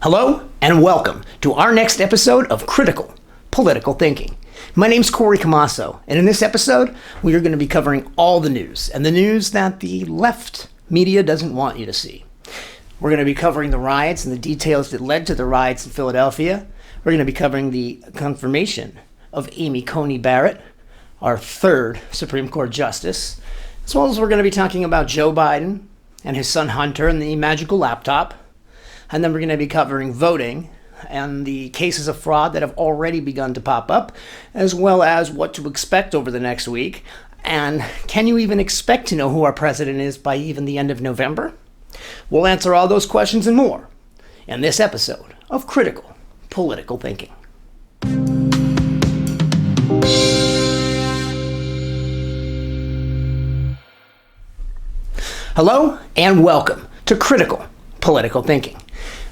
Hello and welcome to our next episode of Critical Political Thinking. My name's Corey Camasso, and in this episode, we are going to be covering all the news, and the news that the left media doesn't want you to see. We're going to be covering the riots and the details that led to the riots in Philadelphia. We're going to be covering the confirmation of Amy Coney Barrett, our third Supreme Court Justice, as well as we're going to be talking about Joe Biden and his son Hunter and the magical laptop. And then we're going to be covering voting and the cases of fraud that have already begun to pop up, as well as what to expect over the next week. And can you even expect to know who our president is by even the end of November? We'll answer all those questions and more in this episode of Critical Political Thinking. Hello and welcome to Critical Political Thinking.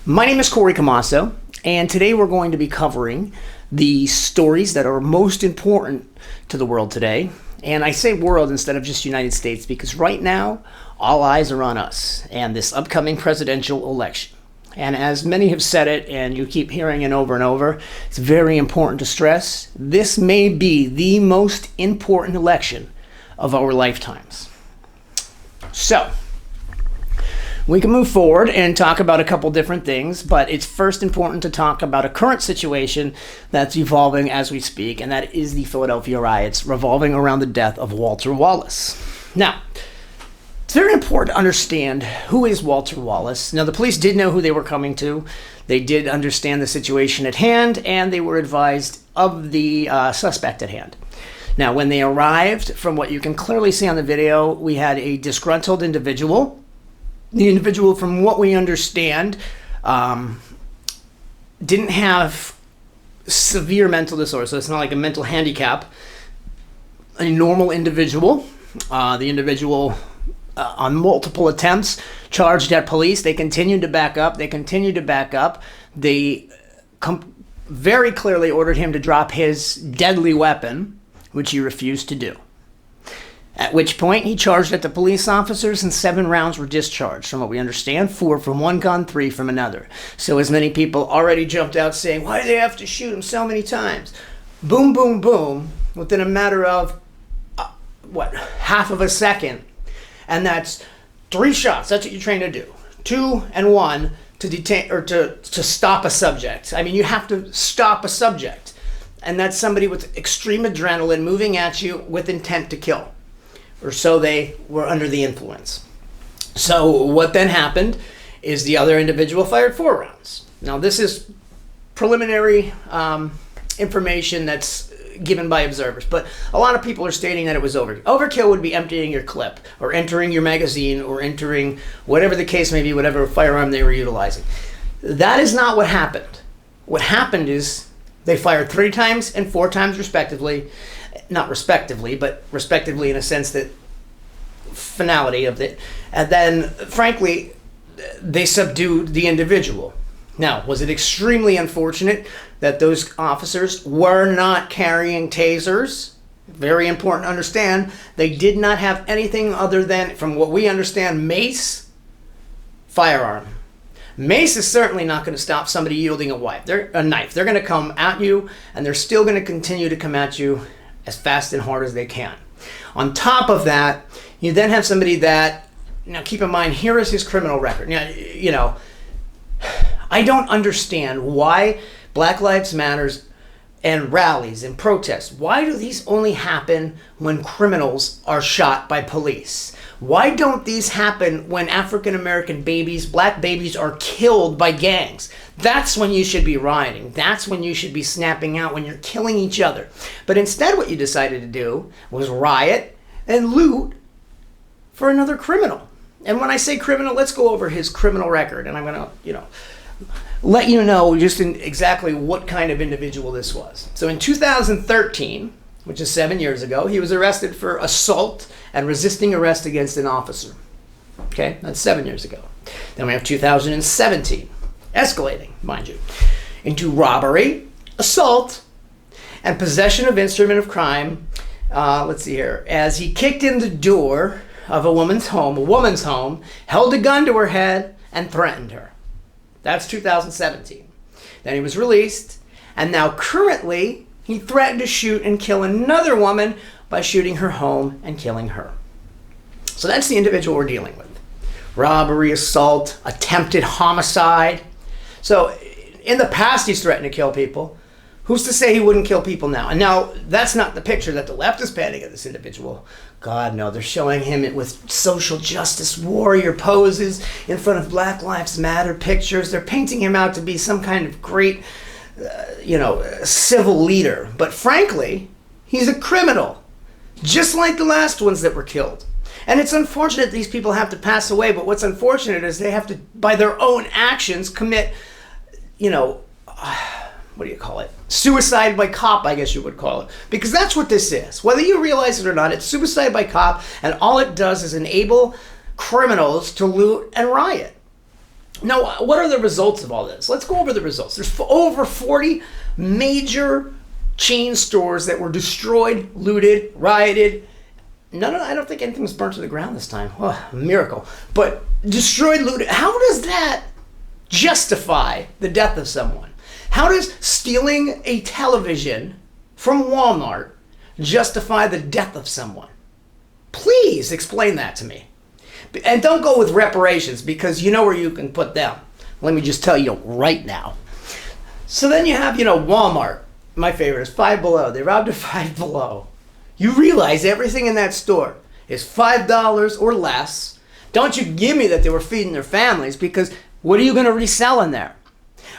My name is Corey Camasso, and today we're going to be covering the stories that are most important to the world today. And I say world instead of just United States because right now, all eyes are on us and this upcoming presidential election. And as many have said it, and you keep hearing it over and over, it's very important to stress, this may be the most important election of our lifetimes. So, we can move forward and talk about a couple different things, but it's first important to talk about a current situation that's evolving as we speak, and that is the Philadelphia riots revolving around the death of Walter Wallace. Now, it's very important to understand who is Walter Wallace. Now, the police did know who they were coming to. They did understand the situation at hand, and they were advised of the suspect at hand. Now, when they arrived, from what you can clearly see on the video, we had a disgruntled individual. The individual, from what we understand, didn't have severe mental disorder, so it's not like a mental handicap. A normal individual. The individual, on multiple attempts, charged at police. They continued to back up. They very clearly ordered him to drop his deadly weapon, which he refused to do. At which point, he charged at the police officers and 7 rounds were discharged. From what we understand, 4 from one gun, 3 from another. So as many people already jumped out saying, why do they have to shoot him so many times? Boom, boom, boom, within a matter of, half of a second. And that's 3 shots. That's what you're trained to do. 2 and 1 to detain or to stop a subject. I mean, you have to stop a subject. And that's somebody with extreme adrenaline moving at you with intent to kill. Or so they were under the influence. So what then happened is the other individual fired 4 rounds. Now this is preliminary information that's given by observers, but a lot of people are stating that it was overkill. Overkill would be emptying your clip, or entering your magazine, or entering whatever the case may be, whatever firearm they were utilizing. That is not what happened. What happened is they fired 3 times and 4 times respectively. Not respectively, but respectively in a sense that finality of it. And then, frankly, they subdued the individual. Now, was it extremely unfortunate that those officers were not carrying tasers? Very important to understand. They did not have anything other than, from what we understand, mace, firearm. Mace is certainly not going to stop somebody yielding a knife. They're going to come at you, and they're still going to continue to come at you as fast and hard as they can. On top of that, you then have somebody that, now keep in mind, here is his criminal record. Now, I don't understand why Black Lives Matters and rallies and protests, why do these only happen when criminals are shot by police? Why don't these happen when African American babies, black babies, are killed by gangs? That's when you should be rioting. That's when you should be snapping out, when you're killing each other. But instead what you decided to do was riot and loot for another criminal. And when I say criminal, let's go over his criminal record. And I'm going to, let you know just exactly what kind of individual this was. So in 2013, which is 7 years ago, he was arrested for assault and resisting arrest against an officer. Okay, that's 7 years ago. Then we have 2017, escalating, mind you, into robbery, assault, and possession of instrument of crime. Let's see here. As he kicked in the door of a woman's home, held a gun to her head, and threatened her. That's 2017. Then he was released, and now currently he threatened to shoot and kill another woman by shooting her home and killing her. So that's the individual we're dealing with. Robbery, assault, attempted homicide. So in the past he's threatened to kill people. Who's to say he wouldn't kill people now? And now that's not the picture that the left is painting of this individual. God, no, they're showing him with social justice warrior poses in front of Black Lives Matter pictures. They're painting him out to be some kind of great, civil leader. But frankly, he's a criminal, just like the last ones that were killed. And it's unfortunate these people have to pass away, but what's unfortunate is they have to, by their own actions, commit, what do you call it? Suicide by cop, I guess you would call it. Because that's what this is. Whether you realize it or not, it's suicide by cop, and all it does is enable criminals to loot and riot. Now, what are the results of all this? Let's go over the results. There's over 40 major chain stores that were destroyed, looted, rioted. I don't think anything was burnt to the ground this time. Oh, a miracle. But destroyed, looted. How does that justify the death of someone? How does stealing a television from Walmart justify the death of someone? Please explain that to me. And don't go with reparations, because you know where you can put them. Let me just tell you right now. So then you have, Walmart. My favorite is Five Below. They robbed a Five Below. You realize everything in that store is $5 or less. Don't you give me that they were feeding their families, because what are you going to resell in there?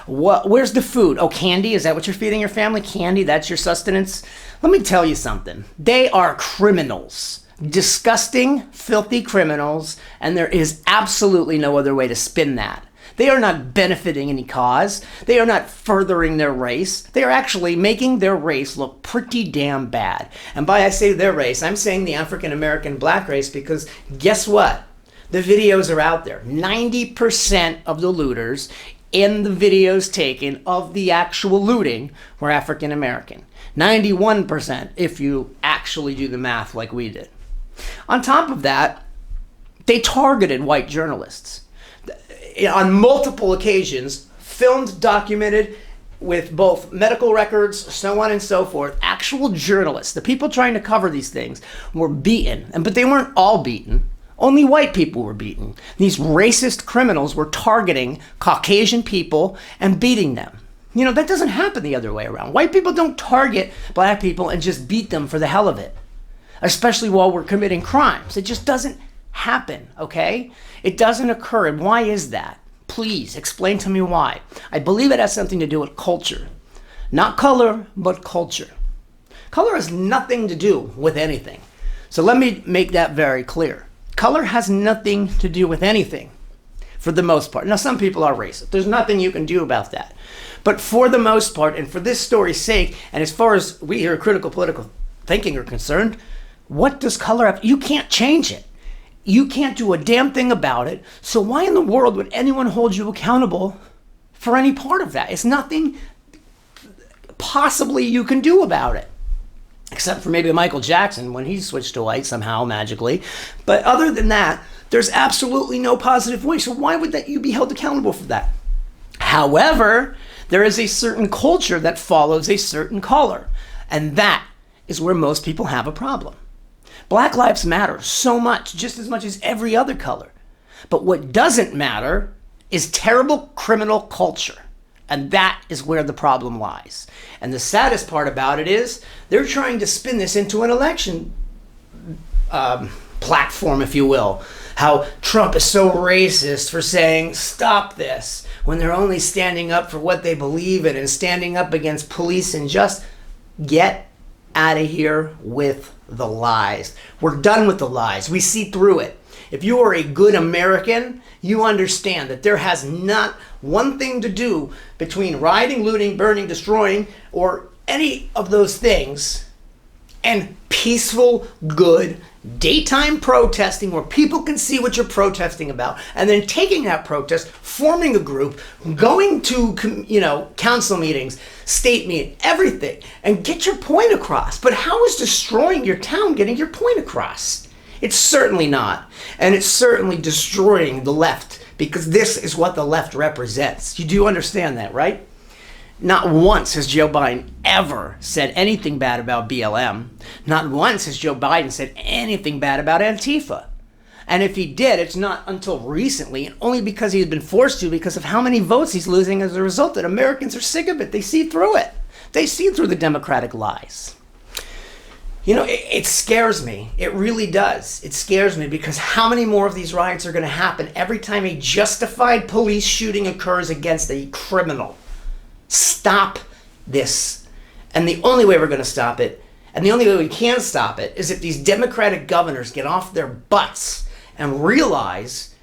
Where's the food? Oh, candy? Is that what you're feeding your family? Candy? That's your sustenance? Let me tell you something. They are criminals. Disgusting, filthy criminals, and there is absolutely no other way to spin that. They are not benefiting any cause. They are not furthering their race. They are actually making their race look pretty damn bad. And by I say their race, I'm saying the African American black race, because guess what? The videos are out there. 90% of the looters in the videos taken of the actual looting were African American. 91% if you actually do the math like we did. On top of that, they targeted white journalists. On multiple occasions, filmed, documented, with both medical records, so on and so forth. Actual journalists, the people trying to cover these things, were beaten. But they weren't all beaten. Only white people were beaten. These racist criminals were targeting Caucasian people and beating them. That doesn't happen the other way around. White people don't target black people and just beat them for the hell of it, especially while we're committing crimes. It just doesn't happen, okay? It doesn't occur. And why is that? Please explain to me why. I believe it has something to do with culture. Not color, but culture. Color has nothing to do with anything. So let me make that very clear. Color has nothing to do with anything, for the most part. Now, some people are racist. There's nothing you can do about that. But for the most part, and for this story's sake, and as far as we here at Critical Political Thinking are concerned, what does color have? You can't change it. You can't do a damn thing about it. So why in the world would anyone hold you accountable for any part of that? It's nothing possibly you can do about it. Except for maybe Michael Jackson when he switched to white somehow magically. But other than that, there's absolutely no positive way. So why would you be held accountable for that? However, there is a certain culture that follows a certain color. And that is where most people have a problem. Black lives matter so much, just as much as every other color. But what doesn't matter is terrible criminal culture. And that is where the problem lies. And the saddest part about it is they're trying to spin this into an election platform, if you will. How Trump is so racist for saying, stop this, when they're only standing up for what they believe in and standing up against police injustice. Get out of here with the lies. We're done with the lies. We see through it. If you are a good American, you understand that there has not one thing to do between rioting, looting, burning, destroying, or any of those things, and peaceful, good, daytime protesting where people can see what you're protesting about, and then taking that protest, forming a group, going to, council meetings, state meetings, everything, and get your point across. But how is destroying your town getting your point across? It's certainly not. And it's certainly destroying the left, because this is what the left represents. You do understand that, right? Not once has Joe Biden ever said anything bad about BLM. Not once has Joe Biden said anything bad about Antifa. And if he did, it's not until recently, and only because he's been forced to, because of how many votes he's losing as a result, that Americans are sick of it. They see through it. They see through the Democratic lies. You know, it scares me. It really does. It scares me, because how many more of these riots are going to happen every time a justified police shooting occurs against a criminal? Stop this. And the only way we're going to stop it, and the only way we can stop it, is if these Democratic governors get off their butts and realize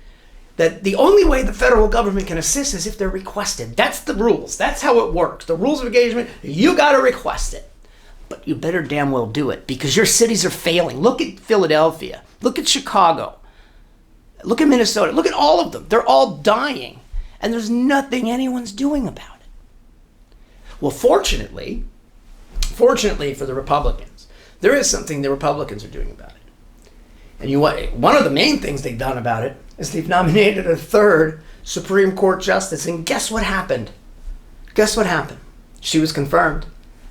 that the only way the federal government can assist is if they're requested. That's the rules. That's how it works. The rules of engagement, you got to request it. But you better damn well do it, because your cities are failing. Look at Philadelphia. Look at Chicago. Look at Minnesota. Look at all of them. They're all dying. And there's nothing anyone's doing about it. Well, fortunately for the Republicans, there is something the Republicans are doing about it. And one of the main things they've done about it is they've nominated a third Supreme Court justice. And guess what happened? Guess what happened? She was confirmed.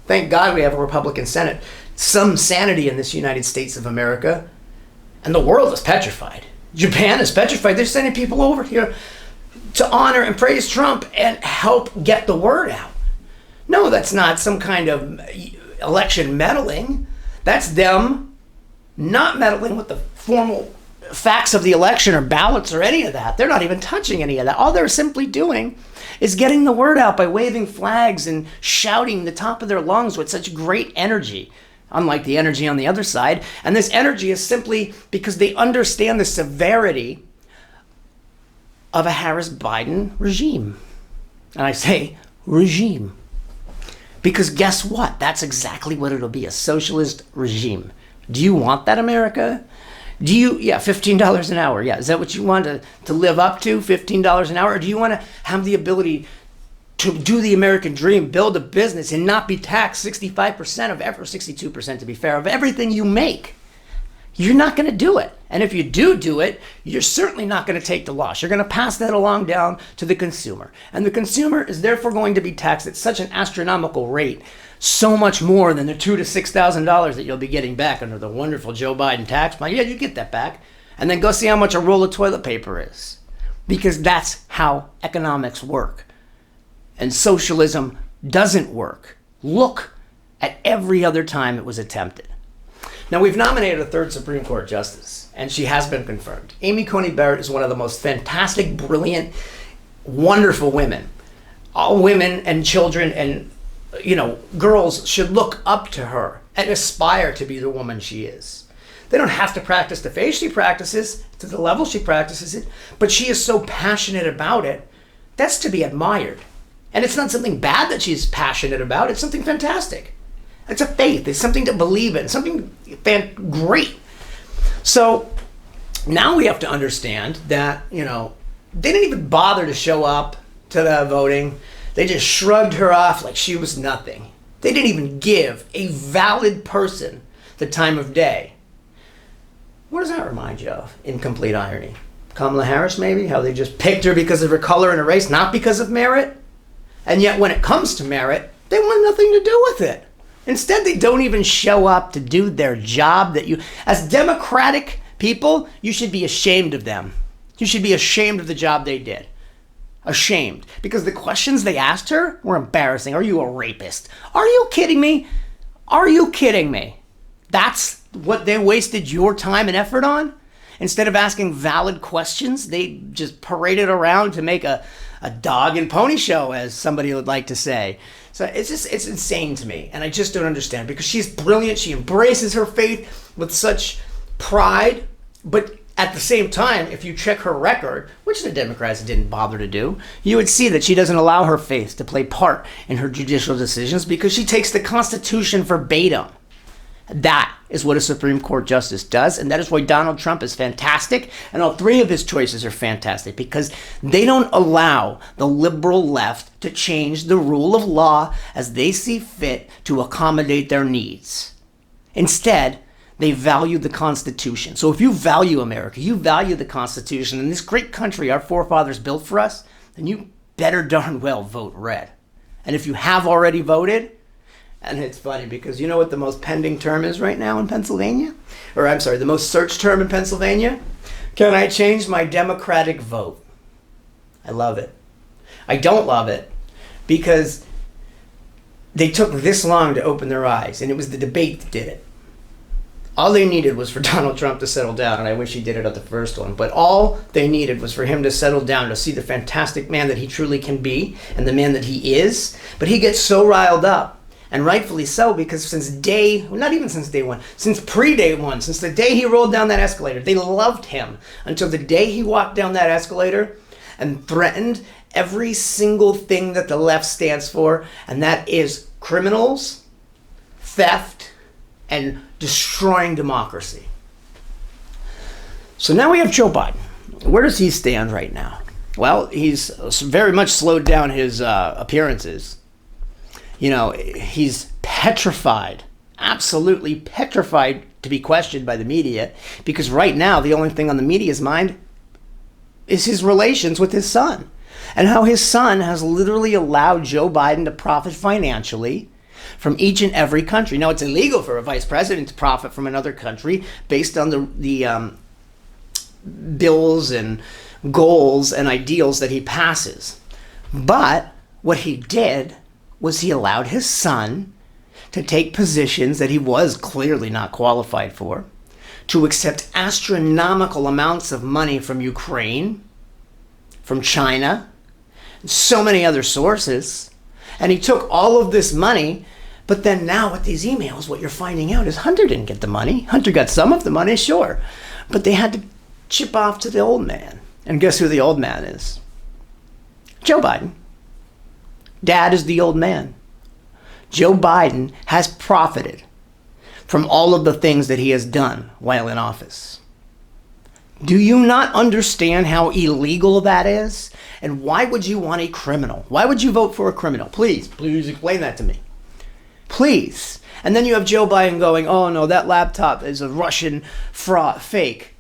Thank God we have a Republican Senate. Some sanity in this United States of America. And the world is petrified. Japan is petrified. They're sending people over here to honor and praise Trump and help get the word out. No, that's not some kind of election meddling. That's them not meddling with the formal facts of the election or ballots or any of that. They're not even touching any of that. All they're simply doing is getting the word out by waving flags and shouting the top of their lungs with such great energy, unlike the energy on the other side. And this energy is simply because they understand the severity of a Harris-Biden regime. And I say regime. Because guess what? That's exactly what it'll be, a socialist regime. Do you want that, America? Do you, $15 an hour. Yeah, is that what you want to live up to, $15 an hour? Or do you want to have the ability to do the American dream, build a business, and not be taxed 65% of or 62% to be fair, of everything you make? You're not going to do it. And if you do it, you're certainly not going to take the loss. You're going to pass that along down to the consumer. And the consumer is therefore going to be taxed at such an astronomical rate, so much more than the $2,000 to $6,000 that you'll be getting back under the wonderful Joe Biden tax plan. Yeah, you get that back. And then go see how much a roll of toilet paper is. Because that's how economics work. And socialism doesn't work. Look at every other time it was attempted. Now, we've nominated a third Supreme Court justice, and she has been confirmed. Amy Coney Barrett is one of the most fantastic, brilliant, wonderful women. All women and children and, girls should look up to her and aspire to be the woman she is. They don't have to practice the faith she practices to the level she practices it, but she is so passionate about it. That's to be admired. And it's not something bad that she's passionate about. It's something fantastic. It's a faith. It's something to believe in. Something great. So now we have to understand that, they didn't even bother to show up to the voting. They just shrugged her off like she was nothing. They didn't even give a valid person the time of day. What does that remind you of, in complete irony? Kamala Harris, maybe? How they just picked her because of her color in a race, not because of merit? And yet when it comes to merit, they want nothing to do with it. Instead, they don't even show up to do their job that as Democratic people, you should be ashamed of them. You should be ashamed of the job they did. Ashamed. Because the questions they asked her were embarrassing. Are you a rapist? Are you kidding me? Are you kidding me? That's what they wasted your time and effort on? Instead of asking valid questions, they just paraded around to make a dog and pony show, as somebody would like to say. So it's insane to me, and I just don't understand, because she's brilliant. She embraces her faith with such pride, but at the same time, if you check her record, which the Democrats didn't bother to do, you would see that she doesn't allow her faith to play part in her judicial decisions, because she takes the Constitution verbatim. That is what a Supreme Court justice does, and that is why Donald Trump is fantastic, and all three of his choices are fantastic, because they don't allow the liberal left to change the rule of law as they see fit to accommodate their needs. Instead, They value the Constitution. So if you value America, you value the Constitution and this great country our forefathers built for us, then you better darn well vote red. And if you have already voted, and it's funny because you know what the most pending term is right now in Pennsylvania? Or I'm sorry, the most searched term in Pennsylvania? Can I change my Democratic vote? I love it. I don't love it because they took this long to open their eyes, and it was the debate that did it. All they needed was for Donald Trump to settle down, and I wish he did it at the first one, but all they needed was for him to settle down, to see the fantastic man that he truly can be and the man that he is. But he gets so riled up, and rightfully so, because since not even since day one, since pre-day one, since the day he rolled down that escalator, they loved him until the day he walked down that escalator and threatened every single thing that the left stands for, and that is criminals, theft, and destroying democracy. So now we have Joe Biden. Where does he stand right now? Well, he's very much slowed down his appearances. You know, he's petrified, absolutely petrified to be questioned by the media, because right now the only thing on the media's mind is his relations with his son, and how his son has literally allowed Joe Biden to profit financially from each and every country. Now, it's illegal for a vice president to profit from another country based on the bills and goals and ideals that he passes. But what he did was he allowed his son to take positions that he was clearly not qualified for, to accept astronomical amounts of money from Ukraine, from China, and so many other sources. And he took all of this money, but then now with these emails, what you're finding out is Hunter didn't get the money. Hunter got some of the money, sure, but they had to chip off to the old man. And guess who the old man is? Joe Biden. Dad is the old man. Joe Biden has profited from all of the things that he has done while in office. Do you not understand how illegal that is? And why would you want a criminal? Why would you vote for a criminal? Please explain that to me. Please. And then you have Joe Biden going, oh no, that laptop is a Russian fraud, fake.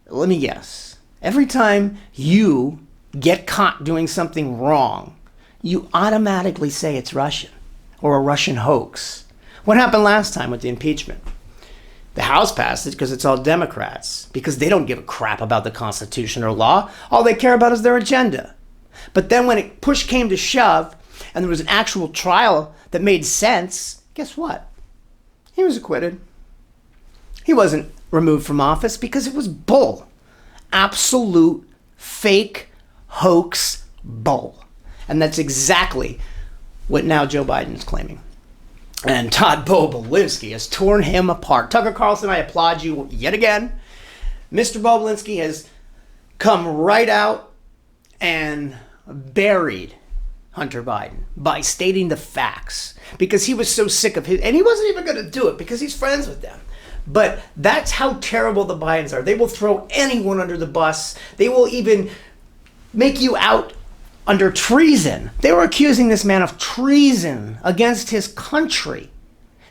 Let me guess. Every time you get caught doing something wrong, you automatically say it's Russian or a Russian hoax. What happened last time with the impeachment? The House passed it because it's all Democrats, because they don't give a crap about the Constitution or law. All they care about is their agenda. But then when push came to shove and there was an actual trial that made sense, guess what? He was acquitted. He wasn't removed from office because it was bull. Absolute fake hoax bull. And that's exactly what now Joe Biden is claiming. And Todd Bobulinski has torn him apart. Tucker Carlson, I applaud you yet again. Mr. Bobulinski has come right out and buried Hunter Biden by stating the facts, because he was so sick of his, and he wasn't even going to do it because he's friends with them. But that's how terrible the Bidens are. They will throw anyone under the bus. They will even make you out under treason. They were accusing this man of treason against his country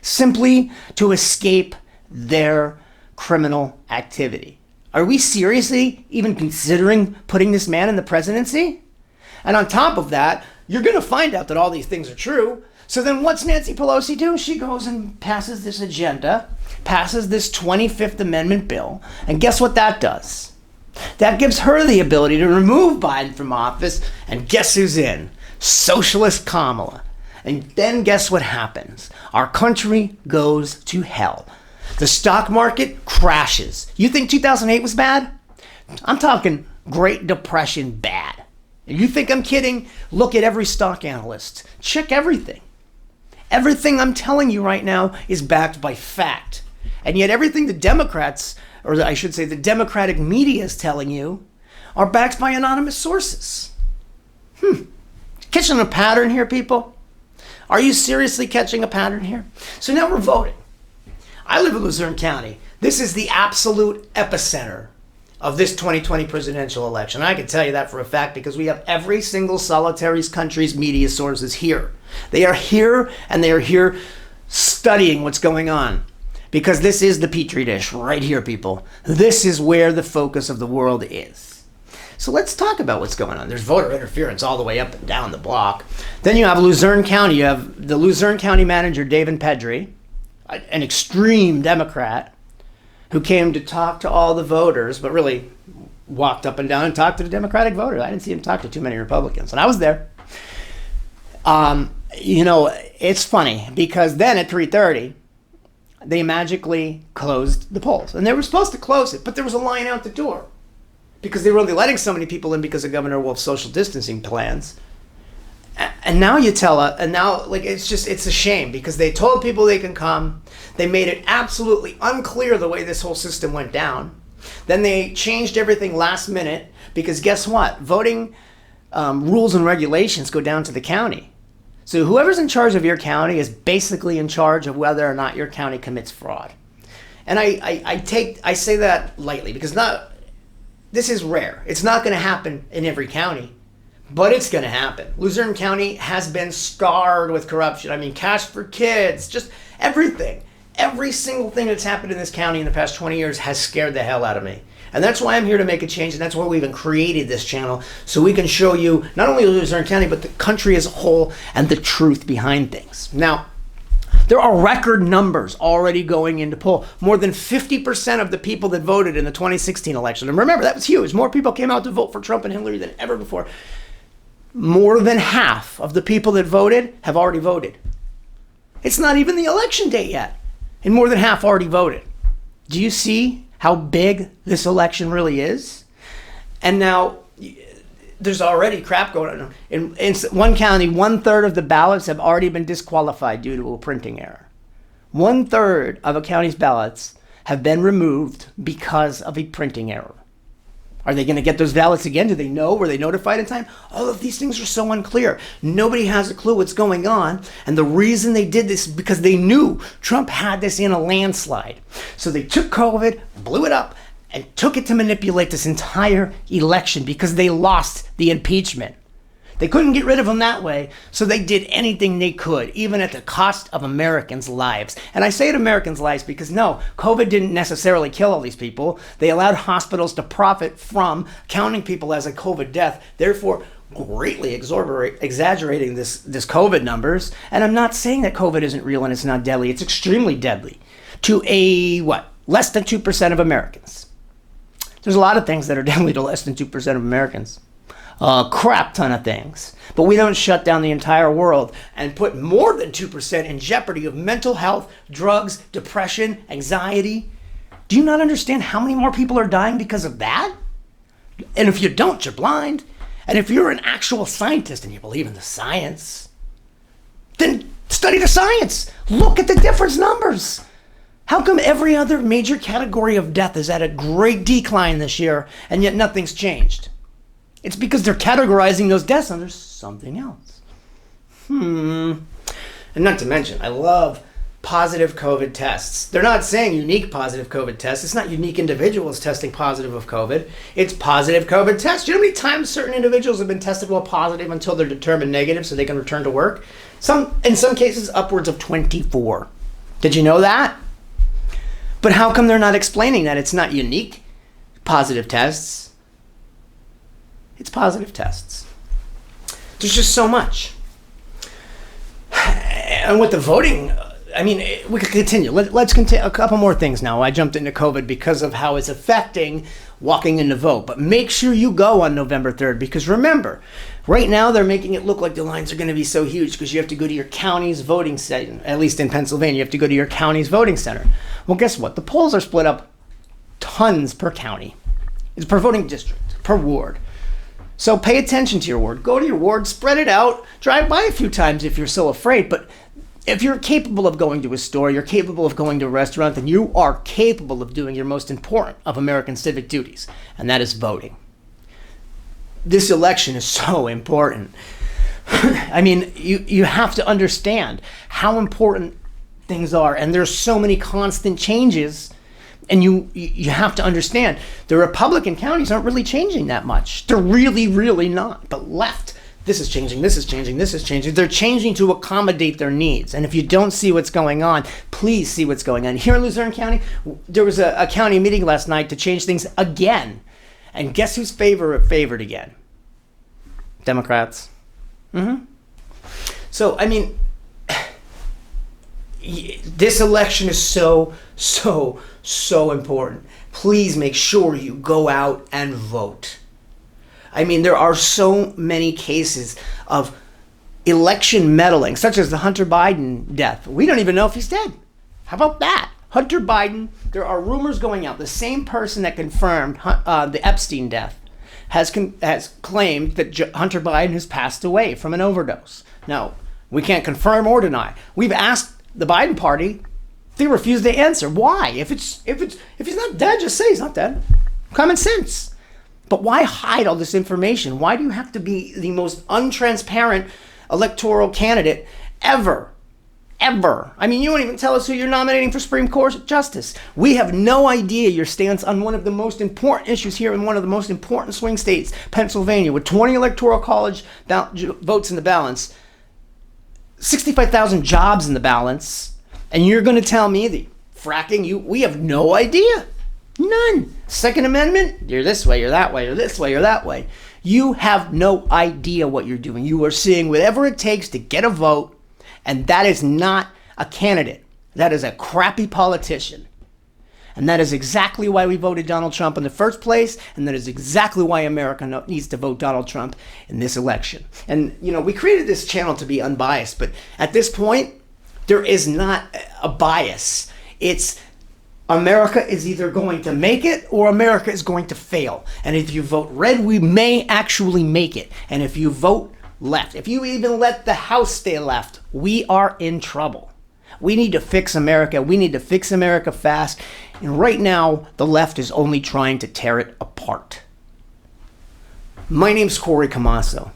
simply to escape their criminal activity. Are we seriously even considering putting this man in the presidency? And on top of that, you're going to find out that all these things are true. So then what's Nancy Pelosi do? She goes and passes this agenda, passes this 25th Amendment bill, and guess what that does? That gives her the ability to remove Biden from office, and guess who's in? Socialist Kamala. And then guess what happens? Our country goes to hell. The stock market crashes. You think 2008 was bad? I'm talking Great Depression bad. You think I'm kidding? Look at every stock analyst. Check everything. Everything I'm telling you right now is backed by fact. And yet everything the Democrats, or I should say the Democratic media is telling you, are backed by anonymous sources. Catching a pattern here, people? Are you seriously catching a pattern here? So now we're voting. I live in Luzerne County. This is the absolute epicenter of this 2020 presidential election. I can tell you that for a fact because we have every single solitary country's media sources here. They are here, and they are here studying what's going on, Because this is the petri dish right here, people. This is where the focus of the world is. So let's talk about what's going on. There's voter interference all the way up and down the block. Then you have Luzerne County. You have the Luzerne County manager, David Pedri, an extreme Democrat, who came to talk to all the voters, but really walked up and down and talked to the Democratic voters. I didn't see him talk to too many Republicans, and I was there. It's funny because then at 3:30, they magically closed the polls. And they were supposed to close it, but there was a line out the door because they were only letting so many people in because of Governor Wolf's social distancing plans. And now it's a shame because they told people they can come. They made it absolutely unclear the way this whole system went down. Then they changed everything last minute because guess what? Voting rules and regulations go down to the county. So whoever's in charge of your county is basically in charge of whether or not your county commits fraud. And I say that lightly because this is rare. It's not going to happen in every county, but it's going to happen. Luzerne County has been scarred with corruption. I mean, Cash for Kids, just everything. Every single thing that's happened in this county in the past 20 years has scared the hell out of me. And that's why I'm here to make a change, and that's why we even created this channel, so we can show you not only Luzerne County, but the country as a whole and the truth behind things. Now, there are record numbers already going into poll. More than 50% of the people that voted in the 2016 election, and remember, that was huge. More people came out to vote for Trump and Hillary than ever before. More than half of the people that voted have already voted. It's not even the election date yet, and more than half already voted. Do you see how big this election really is? And now there's already crap going on. In one county, 1/3 of the ballots have already been disqualified due to a printing error. 1/3 of a county's ballots have been removed because of a printing error. Are they going to get those ballots again? Do they know? Were they notified in time? All of these things are so unclear. Nobody has a clue what's going on. And the reason they did this is because they knew Trump had this in a landslide. So they took COVID, blew it up, and took it to manipulate this entire election because they lost the impeachment. They couldn't get rid of him that way, so they did anything they could, even at the cost of Americans' lives. And I say it Americans' lives because no, COVID didn't necessarily kill all these people. They allowed hospitals to profit from counting people as a COVID death, therefore greatly exaggerating this COVID numbers. And I'm not saying that COVID isn't real and it's not deadly. It's extremely deadly to less than 2% of Americans. There's a lot of things that are deadly to less than 2% of Americans. A crap ton of things. But we don't shut down the entire world and put more than 2% in jeopardy of mental health, drugs, depression, anxiety. Do you not understand how many more people are dying because of that? And if you don't, you're blind. And if you're an actual scientist and you believe in the science, then study the science. Look at the difference numbers. How come every other major category of death is at a great decline this year and yet nothing's changed? It's because they're categorizing those deaths under something else. And not to mention, I love positive COVID tests. They're not saying unique positive COVID tests. It's not unique individuals testing positive of COVID. It's positive COVID tests. Do you know how many times certain individuals have been tested while positive until they're determined negative so they can return to work? In some cases, upwards of 24. Did you know that? But how come they're not explaining that it's not unique positive tests? It's positive tests. There's just so much. And with the voting, I mean, we could continue. Let's continue. A couple more things now. I jumped into COVID because of how it's affecting walking in to vote. But make sure you go on November 3rd because remember, right now they're making it look like the lines are going to be so huge because you have to go to your county's voting center. At least in Pennsylvania, you have to go to your county's voting center. Well, guess what? The polls are split up tons per county. It's per voting district, per ward. So pay attention to your ward. Go to your ward, spread it out, drive by a few times if you're so afraid. But if you're capable of going to a store, you're capable of going to a restaurant, then you are capable of doing your most important of American civic duties, and that is voting. This election is so important. I mean, you have to understand how important things are, and there's so many constant changes. And you have to understand, the Republican counties aren't really changing that much. They're really, really not. But left this is changing, this is changing, this is changing. They're changing to accommodate their needs. And if you don't see what's going on, please see what's going on. Here in Luzerne County, there was a county meeting last night to change things again. And guess who's favored again? Democrats. So, I mean, this election is so important. Please make sure you go out and vote. I mean, there are so many cases of election meddling, such as the Hunter Biden death. We don't even know if he's dead. How about that? Hunter Biden, there are rumors going out. The same person that confirmed the Epstein death has claimed that Hunter Biden has passed away from an overdose. Now, we can't confirm or deny. We've asked the Biden party. They refuse to answer. Why? If he's not dead, just say he's not dead. Common sense. But why hide all this information? Why do you have to be the most untransparent electoral candidate ever? Ever. I mean, you won't even tell us who you're nominating for Supreme Court Justice. We have no idea your stance on one of the most important issues here in one of the most important swing states, Pennsylvania, with 20 electoral college votes in the balance, 65,000 jobs in the balance, and you're going to tell me that fracking, we have no idea. None. Second Amendment, you're this way, you're that way, you're this way, you're that way. You have no idea what you're doing. You are seeing whatever it takes to get a vote, and that is not a candidate. That is a crappy politician. And that is exactly why we voted Donald Trump in the first place, and that is exactly why America needs to vote Donald Trump in this election. And, you know, we created this channel to be unbiased, but at this point, there is not a bias. It's America is either going to make it or America is going to fail. And if you vote red, we may actually make it. And if you vote left, if you even let the House stay left, we are in trouble. We need to fix America. We need to fix America fast. And right now, the left is only trying to tear it apart. My name's Corey Camasso.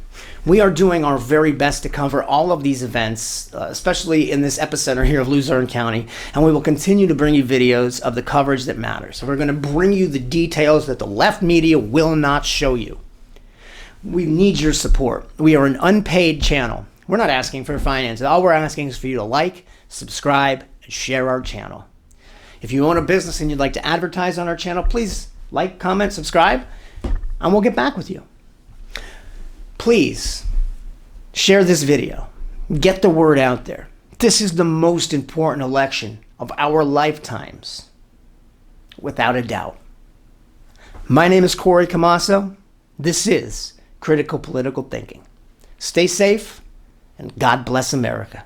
We are doing our very best to cover all of these events, especially in this epicenter here of Luzerne County, and we will continue to bring you videos of the coverage that matters. So we're going to bring you the details that the left media will not show you. We need your support. We are an unpaid channel. We're not asking for finances. All we're asking is for you to like, subscribe, and share our channel. If you own a business and you'd like to advertise on our channel, please like, comment, subscribe, and we'll get back with you. Please share this video. Get the word out there. This is the most important election of our lifetimes, without a doubt. My name is Corey Camasso. This is Critical Political Thinking. Stay safe, and God bless America.